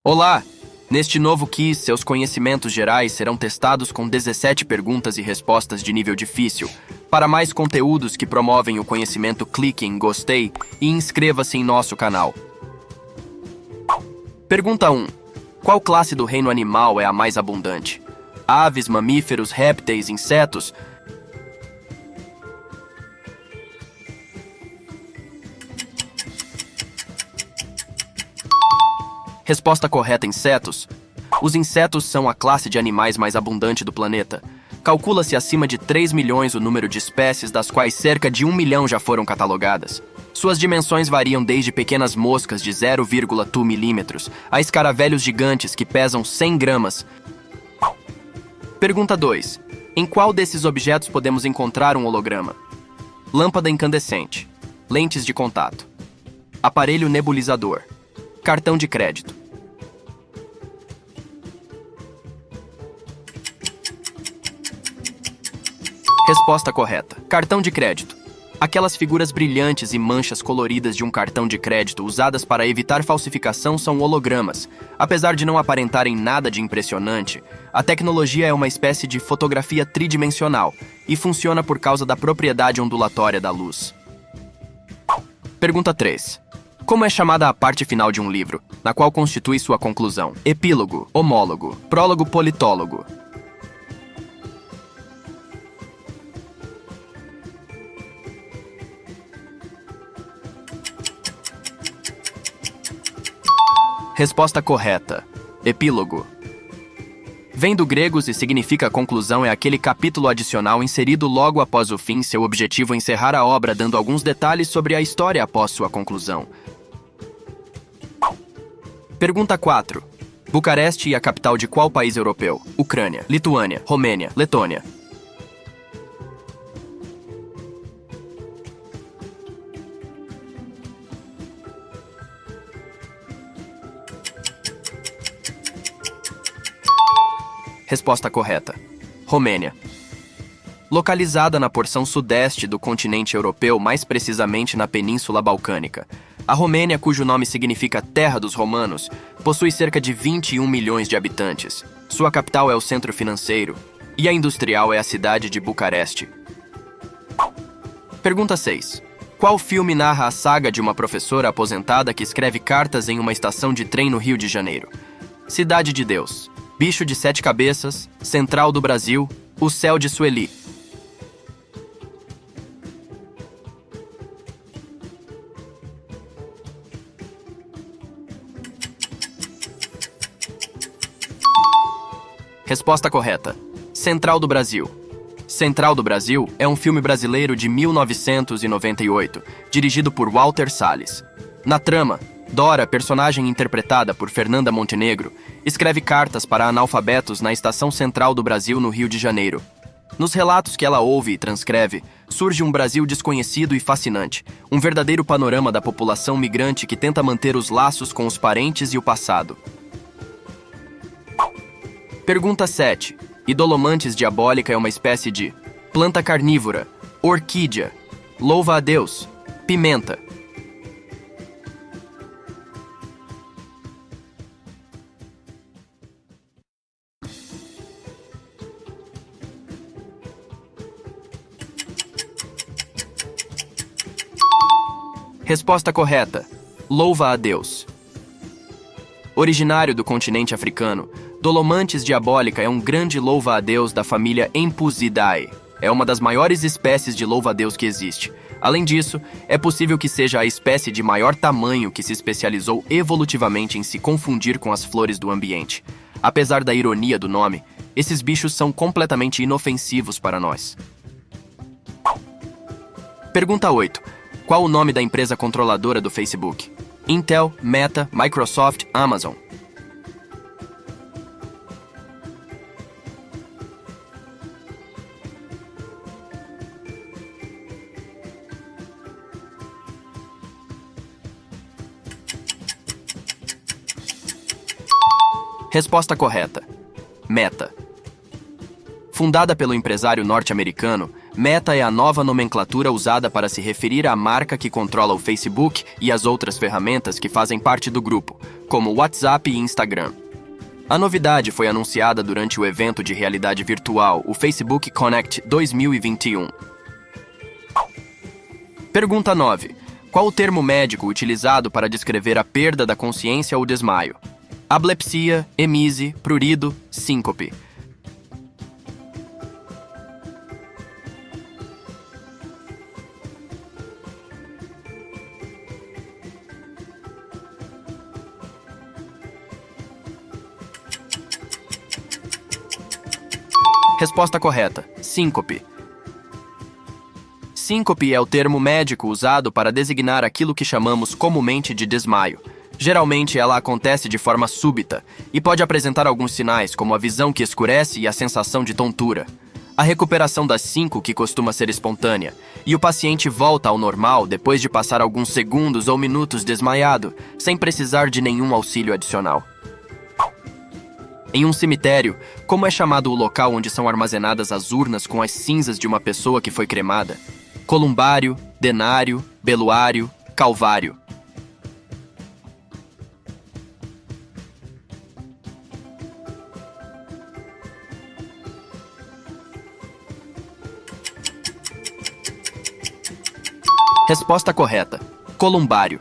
Olá! Neste novo quiz, seus conhecimentos gerais serão testados com 17 perguntas e respostas de nível difícil. Para mais conteúdos que promovem o conhecimento, clique em gostei e inscreva-se em nosso canal. Pergunta 1. Qual classe do reino animal é a mais abundante? Aves, mamíferos, répteis, insetos? Resposta correta: insetos. Os insetos são a classe de animais mais abundante do planeta. Calcula-se acima de 3 milhões o número de espécies, das quais cerca de 1 milhão já foram catalogadas. Suas dimensões variam desde pequenas moscas de 0,2 milímetros a escaravelhos gigantes que pesam 100 gramas. Pergunta 2. Em qual desses objetos podemos encontrar um holograma? Lâmpada incandescente, lentes de contato, aparelho nebulizador, cartão de crédito. Resposta correta: cartão de crédito. Aquelas figuras brilhantes e manchas coloridas de um cartão de crédito usadas para evitar falsificação são hologramas. Apesar de não aparentarem nada de impressionante, a tecnologia é uma espécie de fotografia tridimensional e funciona por causa da propriedade ondulatória da luz. Pergunta 3. Como é chamada a parte final de um livro, na qual constitui sua conclusão? Epílogo, homólogo, prólogo, politólogo. Resposta correta: epílogo. Vem do grego e significa conclusão, é aquele capítulo adicional inserido logo após o fim. Seu objetivo é encerrar a obra dando alguns detalhes sobre a história após sua conclusão. Pergunta 4. Bucareste é a capital de qual país europeu? Ucrânia, Lituânia, Romênia, Letônia. Resposta correta: Romênia. Localizada na porção sudeste do continente europeu, mais precisamente na Península Balcânica, a Romênia, cujo nome significa Terra dos Romanos, possui cerca de 21 milhões de habitantes. Sua capital é o centro financeiro e a industrial é a cidade de Bucareste. Pergunta 6. Qual filme narra a saga de uma professora aposentada que escreve cartas em uma estação de trem no Rio de Janeiro? Cidade de Deus, Bicho de Sete Cabeças, Central do Brasil, O Céu de Sueli. Resposta correta: Central do Brasil. Central do Brasil é um filme brasileiro de 1998, dirigido por Walter Salles. Na trama, Dora, personagem interpretada por Fernanda Montenegro, escreve cartas para analfabetos na Estação Central do Brasil, no Rio de Janeiro. Nos relatos que ela ouve e transcreve, surge um Brasil desconhecido e fascinante, um verdadeiro panorama da população migrante que tenta manter os laços com os parentes e o passado. Pergunta 7. Idolomantes diabólica é uma espécie de planta carnívora, orquídea, louva a Deus, pimenta. Resposta correta: louva a Deus. Originário do continente africano, Dolomantes diabólica é um grande louva-a-Deus da família Empusidae. É uma das maiores espécies de louva-a-Deus que existe. Além disso, é possível que seja a espécie de maior tamanho que se especializou evolutivamente em se confundir com as flores do ambiente. Apesar da ironia do nome, esses bichos são completamente inofensivos para nós. Pergunta 8. Qual o nome da empresa controladora do Facebook? Intel, Meta, Microsoft, Amazon. Resposta correta: Meta. Fundada pelo empresário norte-americano, Meta é a nova nomenclatura usada para se referir à marca que controla o Facebook e as outras ferramentas que fazem parte do grupo. como WhatsApp e Instagram. A novidade foi anunciada durante o evento de realidade virtual, o Facebook Connect 2021. Pergunta 9. Qual o termo médico utilizado para descrever a perda da consciência ou desmaio? Ablepsia, emise, prurido, síncope. Resposta correta: síncope. Síncope é o termo médico usado para designar aquilo que chamamos comumente de desmaio. Geralmente, ela acontece de forma súbita e pode apresentar alguns sinais, como a visão que escurece e a sensação de tontura. A recuperação da síncope costuma ser espontânea, e o paciente volta ao normal depois de passar alguns segundos ou minutos desmaiado, sem precisar de nenhum auxílio adicional. Em um cemitério, como é chamado o local onde são armazenadas as urnas com as cinzas de uma pessoa que foi cremada? Columbário, denário, beluário, calvário. Resposta correta: columbário.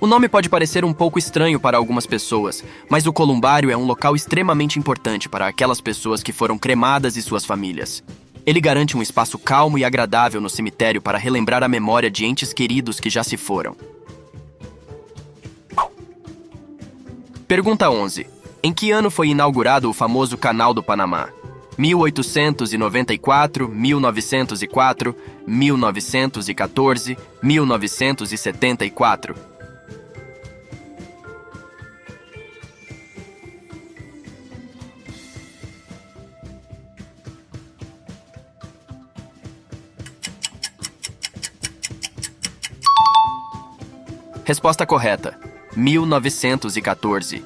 O nome pode parecer um pouco estranho para algumas pessoas, mas o columbário é um local extremamente importante para aquelas pessoas que foram cremadas e suas famílias. Ele garante um espaço calmo e agradável no cemitério para relembrar a memória de entes queridos que já se foram. Pergunta 11. Em que ano foi inaugurado o famoso Canal do Panamá? 1894, 1904, 1914, 1974. Resposta correta: 1914.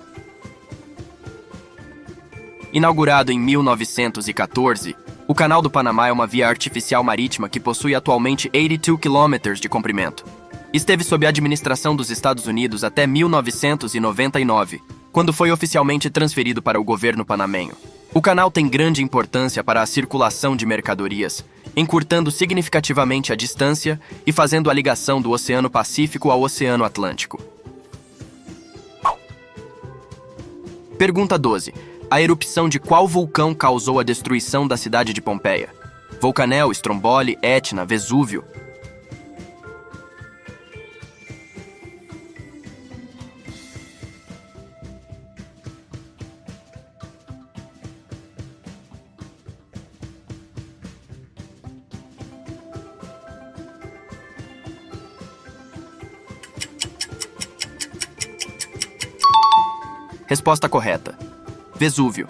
Inaugurado em 1914, o Canal do Panamá é uma via artificial marítima que possui atualmente 82 quilômetros de comprimento. Esteve sob a administração dos Estados Unidos até 1999, quando foi oficialmente transferido para o governo panamenho. O canal tem grande importância para a circulação de mercadorias, encurtando significativamente a distância e fazendo a ligação do Oceano Pacífico ao Oceano Atlântico. Pergunta 12. A erupção de qual vulcão causou a destruição da cidade de Pompeia? Vulcanel, Stromboli, Etna, Vesúvio. Resposta correta: Vesúvio.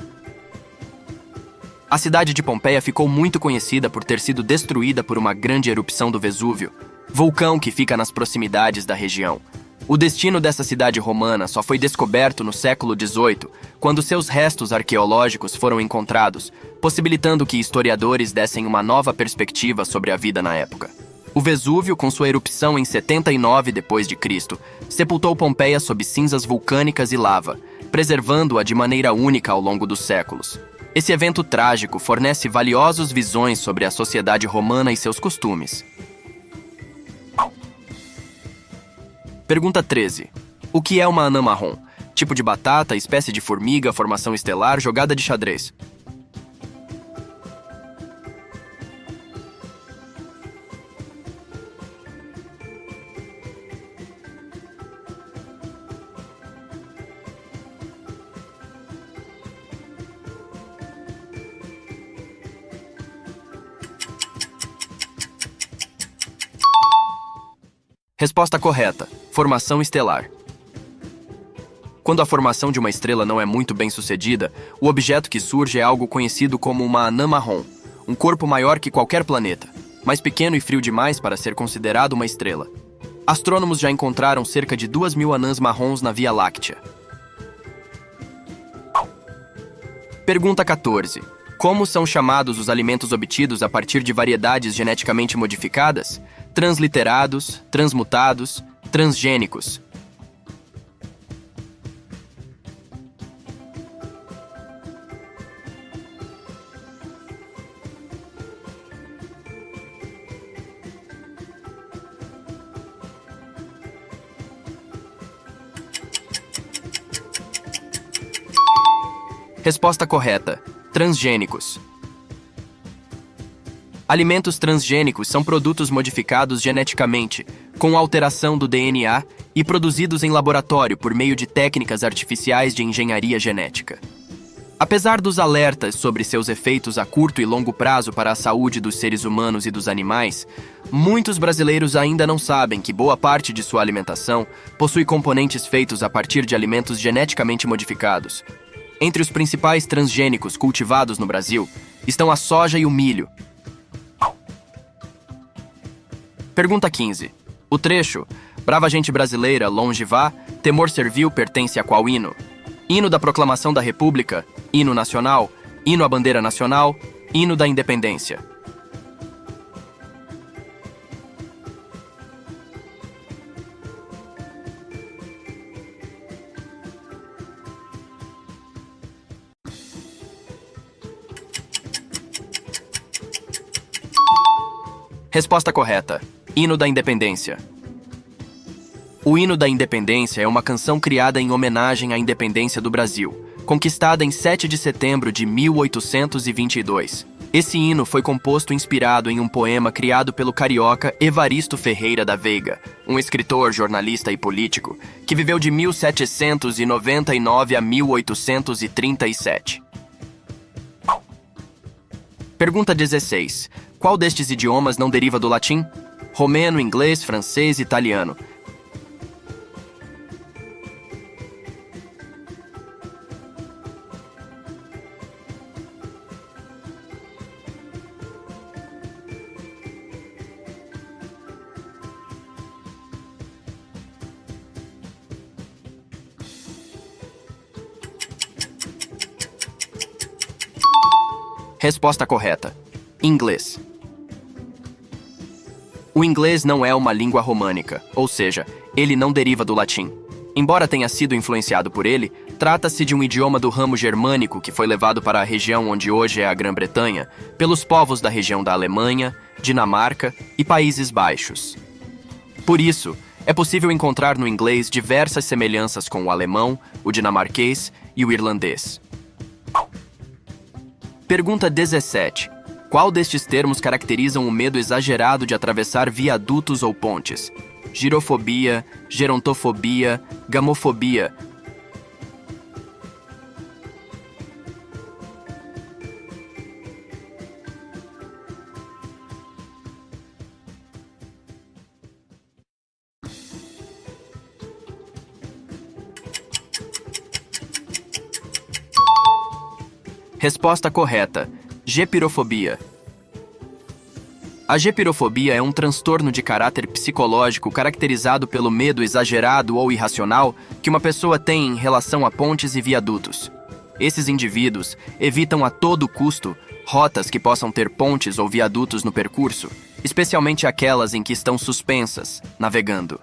A cidade de Pompeia ficou muito conhecida por ter sido destruída por uma grande erupção do Vesúvio, vulcão que fica nas proximidades da região. O destino dessa cidade romana só foi descoberto no século XVIII, quando seus restos arqueológicos foram encontrados, possibilitando que historiadores dessem uma nova perspectiva sobre a vida na época. O Vesúvio, com sua erupção em 79 d.C., sepultou Pompeia sob cinzas vulcânicas e lava, preservando-a de maneira única ao longo dos séculos. Esse evento trágico fornece valiosas visões sobre a sociedade romana e seus costumes. Pergunta 13. O que é uma anã marrom? Tipo de batata, espécie de formiga, formação estelar, jogada de xadrez. Resposta correta: formação estelar. Quando a formação de uma estrela não é muito bem sucedida, o objeto que surge é algo conhecido como uma anã marrom, um corpo maior que qualquer planeta, mas pequeno e frio demais para ser considerado uma estrela. Astrônomos já encontraram cerca de 2.000 anãs marrons na Via Láctea. Pergunta 14. Como são chamados os alimentos obtidos a partir de variedades geneticamente modificadas? Transliterados, transmutados, transgênicos. Resposta correta. Transgênicos. Alimentos transgênicos são produtos modificados geneticamente, com alteração do DNA e produzidos em laboratório por meio de técnicas artificiais de engenharia genética. Apesar dos alertas sobre seus efeitos a curto e longo prazo para a saúde dos seres humanos e dos animais, muitos brasileiros ainda não sabem que boa parte de sua alimentação possui componentes feitos a partir de alimentos geneticamente modificados. Entre os principais transgênicos cultivados no Brasil estão a soja e o milho. Pergunta 15. O trecho "Brava gente brasileira, longe vá, temor servil" pertence a qual hino? Hino da Proclamação da República, hino nacional, hino à bandeira nacional, hino da independência. Resposta correta. Hino da Independência. O Hino da Independência é uma canção criada em homenagem à independência do Brasil, conquistada em 7 de setembro de 1822. Esse hino foi composto inspirado em um poema criado pelo carioca Evaristo Ferreira da Veiga, um escritor, jornalista e político, que viveu de 1799 a 1837. Pergunta 16. Qual destes idiomas não deriva do latim? Romeno, inglês, francês e italiano. Resposta correta. Inglês. O inglês não é uma língua românica, ou seja, ele não deriva do latim. Embora tenha sido influenciado por ele, trata-se de um idioma do ramo germânico que foi levado para a região onde hoje é a Grã-Bretanha pelos povos da região da Alemanha, Dinamarca e Países Baixos. Por isso, é possível encontrar no inglês diversas semelhanças com o alemão, o dinamarquês e o irlandês. Pergunta 17. Qual destes termos caracterizam o medo exagerado de atravessar viadutos ou pontes? Girofobia, gerontofobia, gamofobia. Resposta correta. Gepirofobia. A gepirofobia é um transtorno de caráter psicológico caracterizado pelo medo exagerado ou irracional que uma pessoa tem em relação a pontes e viadutos. Esses indivíduos evitam a todo custo rotas que possam ter pontes ou viadutos no percurso, especialmente aquelas em que estão suspensas, navegando.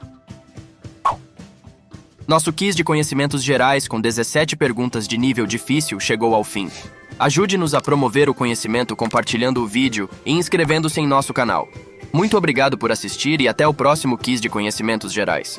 Nosso quiz de conhecimentos gerais com 17 perguntas de nível difícil chegou ao fim. Ajude-nos a promover o conhecimento compartilhando o vídeo e inscrevendo-se em nosso canal. Muito obrigado por assistir e até o próximo quiz de conhecimentos gerais.